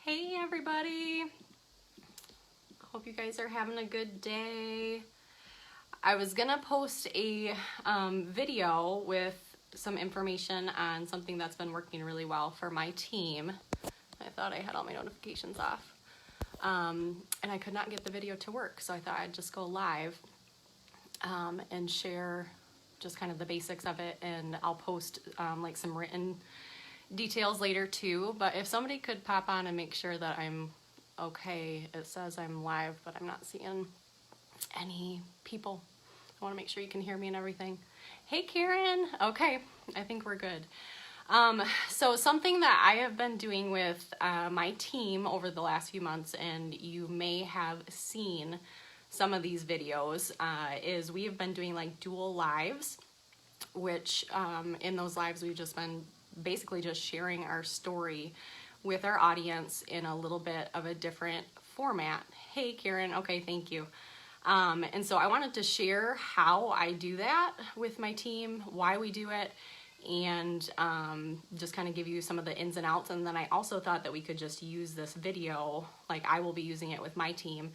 Hey everybody, hope you guys are having a good day. I was gonna post a video with some information on something that's been working really well for my team. I thought I had all my notifications off, and I could not get the video to work, so I thought I'd just go live and share just kind of the basics of it, and I'll post like some written details later too. But if somebody could pop on and make sure that I'm okay. It says I'm live, but I'm not seeing any people. I want to make sure you can hear me and everything. Hey Karen. Okay, I think we're good. So something that I have been doing with my team over the last few months, and you may have seen some of these videos, is we have been doing like dual lives, which in those lives we've just been basically just sharing our story with our audience in a little bit of a different format. Hey Karen, okay, thank you. And so I wanted to share how I do that with my team, why we do it, and just kind of give you some of the ins and outs. And then I also thought that we could just use this video, like I will be using it with my team,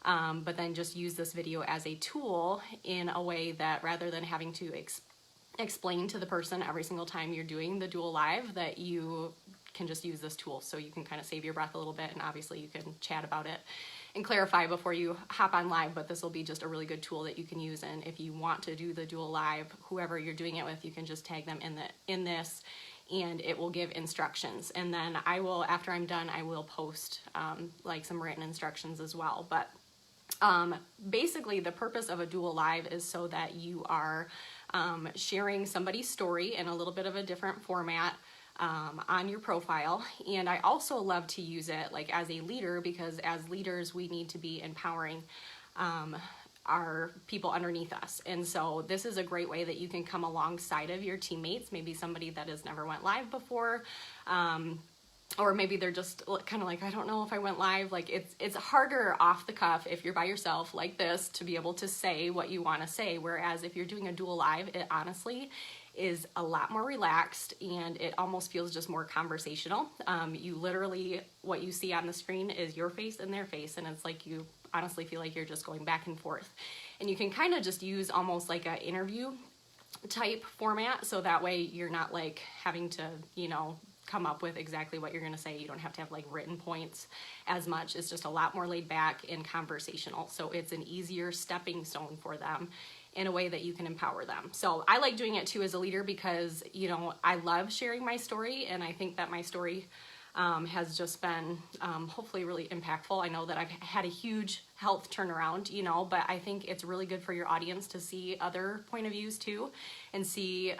but then just use this video as a tool in a way that rather than having to explain to the person every single time you're doing the dual live, that you can just use this tool so you can kind of save your breath a little bit, and obviously you can chat about it and clarify before you hop on live, but this will be just a really good tool that you can use. And if you want to do the dual live, whoever you're doing it with, you can just tag them in this and it will give instructions. And then I will, after I'm done, I will post like some written instructions as well. But basically the purpose of a dual live is so that you are sharing somebody's story in a little bit of a different format on your profile. And I also love to use it like as a leader, because as leaders we need to be empowering our people underneath us. And so this is a great way that you can come alongside of your teammates, maybe somebody that has never went live before, or maybe they're just kind of like, I don't know if I went live. Like it's harder off the cuff if you're by yourself like this to be able to say what you want to say. Whereas if you're doing a dual live, it honestly is a lot more relaxed and it almost feels just more conversational. You literally, what you see on the screen is your face and their face, and it's like you honestly feel like you're just going back and forth. And you can kind of just use almost like an interview type format, so that way you're not like having to, come up with exactly what you're going to say. You don't have to have like written points as much. It's just a lot more laid back and conversational. So it's an easier stepping stone for them in a way that you can empower them. So I like doing it too as a leader because, I love sharing my story, and I think that my story has just been hopefully really impactful. I know that I've had a huge health turnaround, but I think it's really good for your audience to see other point of views too, and see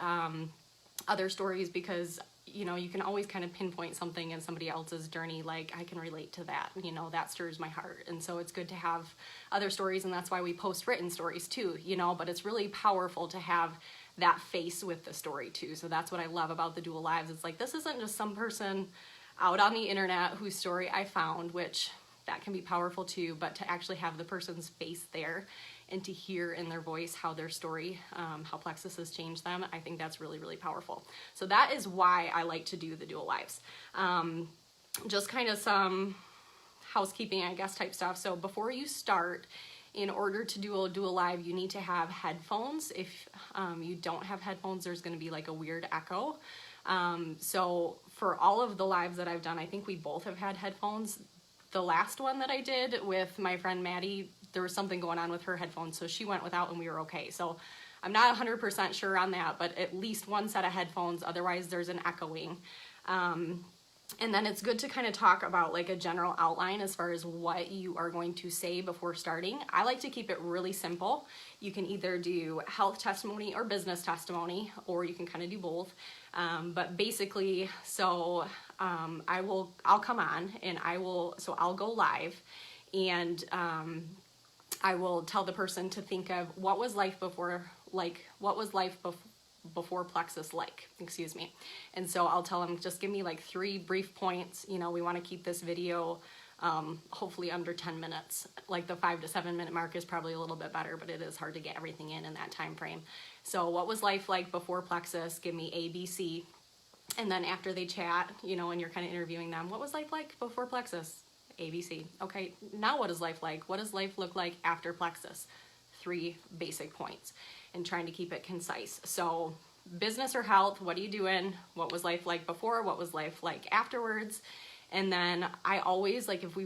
other stories, because you can always kind of pinpoint something in somebody else's journey, like I can relate to that, that stirs my heart. And so it's good to have other stories, and that's why we post written stories too, but it's really powerful to have that face with the story too. So that's what I love about the dual lives. It's like, this isn't just some person out on the internet whose story I found, which that can be powerful too, but to actually have the person's face there and to hear in their voice how their story, how Plexus has changed them, I think that's really, really powerful. So that is why I like to do the dual lives. Just kind of some housekeeping, I guess, type stuff. So before you start, in order to do a dual live, you need to have headphones. If you don't have headphones, there's going to be like a weird echo. So for all of the lives that I've done, I think we both have had headphones. The last one that I did with my friend Maddie, there was something going on with her headphones, so she went without and we were okay. So I'm not 100% sure on that, but at least one set of headphones, otherwise there's an echoing. And then it's good to kind of talk about like a general outline as far as what you are going to say before starting. I like to keep it really simple. You can either do health testimony or business testimony, or you can kind of do both. But basically, so I'll come on and I'll go live, and I will tell the person to think of what was life before Plexus excuse me. And so I'll tell them, just give me like 3 brief points. We want to keep this video hopefully under 10 minutes. Like the 5 to 7 minute mark is probably a little bit better, but it is hard to get everything in that time frame. So what was life like before Plexus? Give me A, B, C. And then after they chat, you know, and you're kind of interviewing them, what was life like before Plexus? ABC. Okay, now what is life like? What does life look like after Plexus? 3 basic points, and trying to keep it concise. So business or health, what are you doing? What was life like before? What was life like afterwards? And then I always, like, if we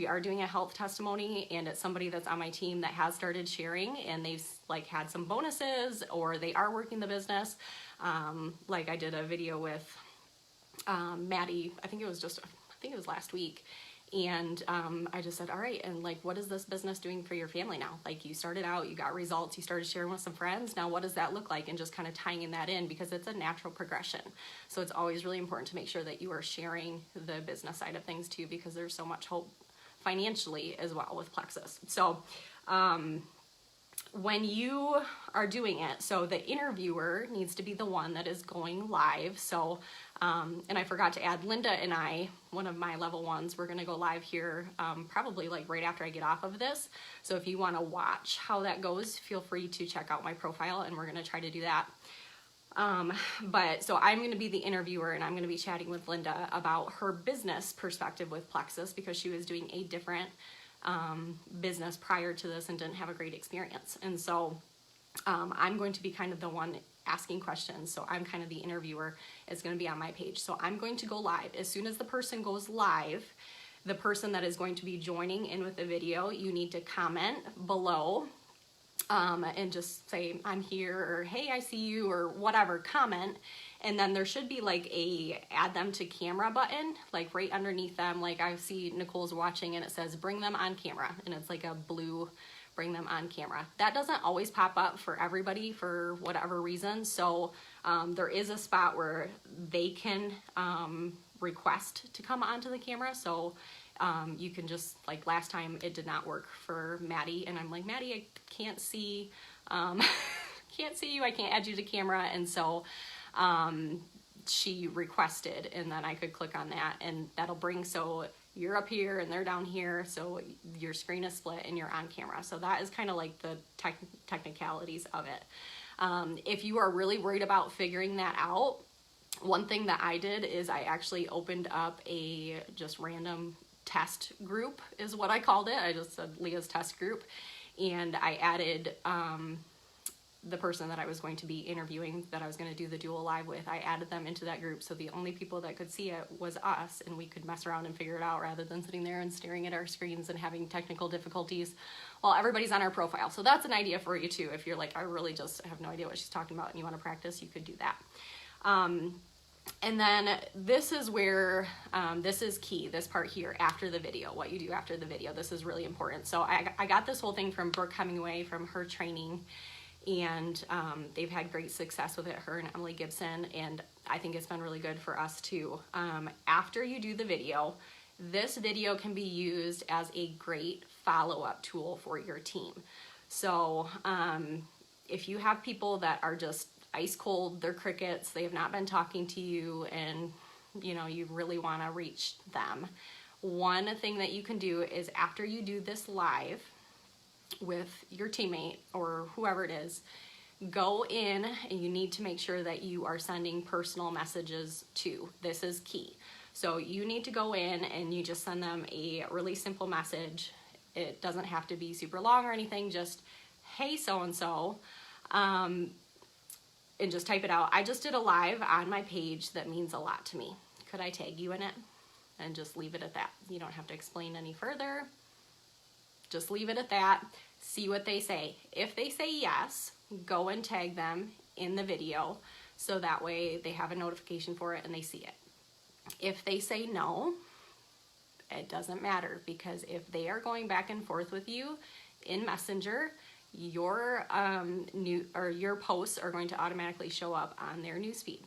are doing a health testimony and it's somebody that's on my team that has started sharing and they've like had some bonuses or they are working the business, like I did a video with Maddie, I think it was last week. And I just said, all right, and like, what is this business doing for your family now? Like, you started out, you got results, you started sharing with some friends. Now, what does that look like? And just kind of tying that in, because it's a natural progression. So it's always really important to make sure that you are sharing the business side of things too, because there's so much hope financially as well with Plexus. So when you are doing it, so the interviewer needs to be the one that is going live. So, and I forgot to add, Linda and I, one of my level ones, we're going to go live here probably like right after I get off of this. So if you want to watch how that goes, feel free to check out my profile, and we're going to try to do that. But so I'm going to be the interviewer, and I'm going to be chatting with Linda about her business perspective with Plexus, because she was doing a different business prior to this and didn't have a great experience. And so I'm going to be kind of the one asking questions. So I'm kind of the interviewer. It's going to be on my page. So I'm going to go live. As soon as the person goes live, the person that is going to be joining in with the video, you need to comment below and just say, I'm here, or hey, I see you, or whatever, comment. And then there should be like a add them to camera button, like right underneath them. Like I see Nicole's watching and it says bring them on camera, and it's like a blue bring them on camera. That doesn't always pop up for everybody for whatever reason. So there is a spot where they can request to come onto the camera. So you can just, like last time it did not work for Maddie, and I'm like, Maddie, I can't see, can't see you, I can't add you to camera. And so she requested, and then I could click on that, and that'll bring, so you're up here and they're down here, so your screen is split and you're on camera. So that is kind of like the technicalities of it. If you are really worried about figuring that out, one thing that I did is I actually opened up a just random test group, is what I called it. I just said Leah's test group, and I added the person that I was going to be interviewing, that I was going to do the dual live with. I added them into that group, so the only people that could see it was us, and we could mess around and figure it out rather than sitting there and staring at our screens and having technical difficulties while everybody's on our profile. So that's an idea for you too. If you're like, I really just have no idea what she's talking about and you want to practice, you could do that. And then this is where, this is key, this part here after the video, what you do after the video. This is really important. So I got this whole thing from Brooke Hemingway from her training, and they've had great success with it, her and Emily Gibson, and I think it's been really good for us too. After you do the video, this video can be used as a great follow-up tool for your team. So if you have people that are just ice cold, they're crickets, they have not been talking to you, and you know, you really want to reach them, one thing that you can do is after you do this live with your teammate or whoever it is, go in, and you need to make sure that you are sending personal messages too. This is key. So you need to go in and you just send them a really simple message. It doesn't have to be super long or anything, just hey so-and-so, and just type it out. I just did a live on my page that means a lot to me. Could I tag you in it? And just leave it at that. You don't have to explain any further. Just leave it at that. See what they say. If they say yes, go and tag them in the video, so that way they have a notification for it and they see it. If they say no, it doesn't matter, because if they are going back and forth with you in Messenger, your your posts are going to automatically show up on their newsfeed.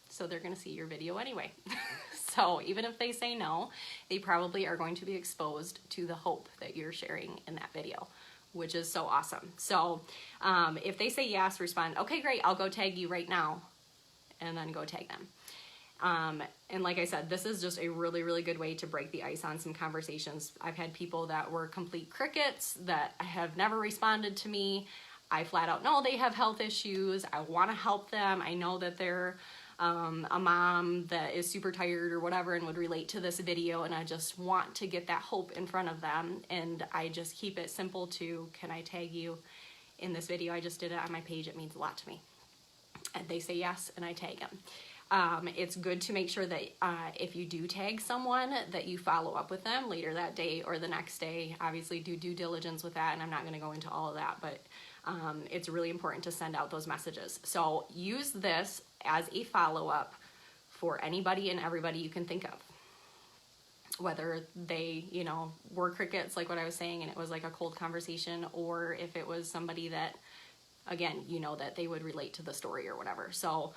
So they're going to see your video anyway. So even if they say no, they probably are going to be exposed to the hope that you're sharing in that video, which is so awesome. So if they say yes, respond, okay, great, I'll go tag you right now, and then go tag them. And like I said, this is just a really, really good way to break the ice on some conversations. I've had people that were complete crickets that have never responded to me. I flat out know they have health issues. I want to help them. I know that they're a mom that is super tired or whatever and would relate to this video, and I just want to get that hope in front of them. And I just keep it simple to, can I tag you in this video? I just did it on my page. It means a lot to me. And they say yes, and I tag them. It's good to make sure that if you do tag someone, that you follow up with them later that day or the next day. Obviously do due diligence with that, and I'm not going to go into all of that, but it's really important to send out those messages. So use this as a follow-up for anybody and everybody you can think of. Whether they, you know, were crickets, like what I was saying, and it was like a cold conversation, or if it was somebody that, again, you know, that they would relate to the story or whatever. So,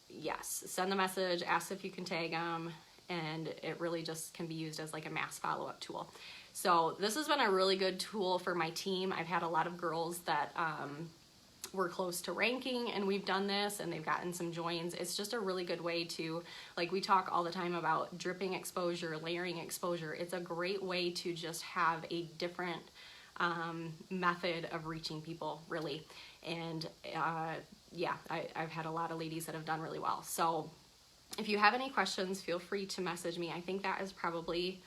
yes, send the message, ask if you can tag them, and it really just can be used as like a mass follow-up tool. So this has been a really good tool for my team. I've had a lot of girls that were close to ranking, and we've done this, and they've gotten some joins. It's just a really good way to, like we talk all the time about dripping exposure, layering exposure. It's a great way to just have a different method of reaching people, really. And yeah, I've had a lot of ladies that have done really well. So if you have any questions, feel free to message me. I think that is probably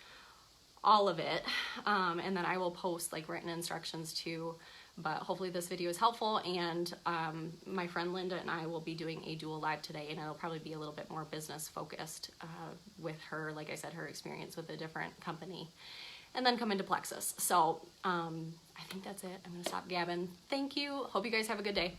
all of it. And then I will post like written instructions too. But hopefully this video is helpful, and my friend Linda and I will be doing a dual live today, and it'll probably be a little bit more business focused with her, like I said, her experience with a different company, and then come into Plexus. So I think that's it. I'm gonna stop gabbing. Thank you. Hope you guys have a good day.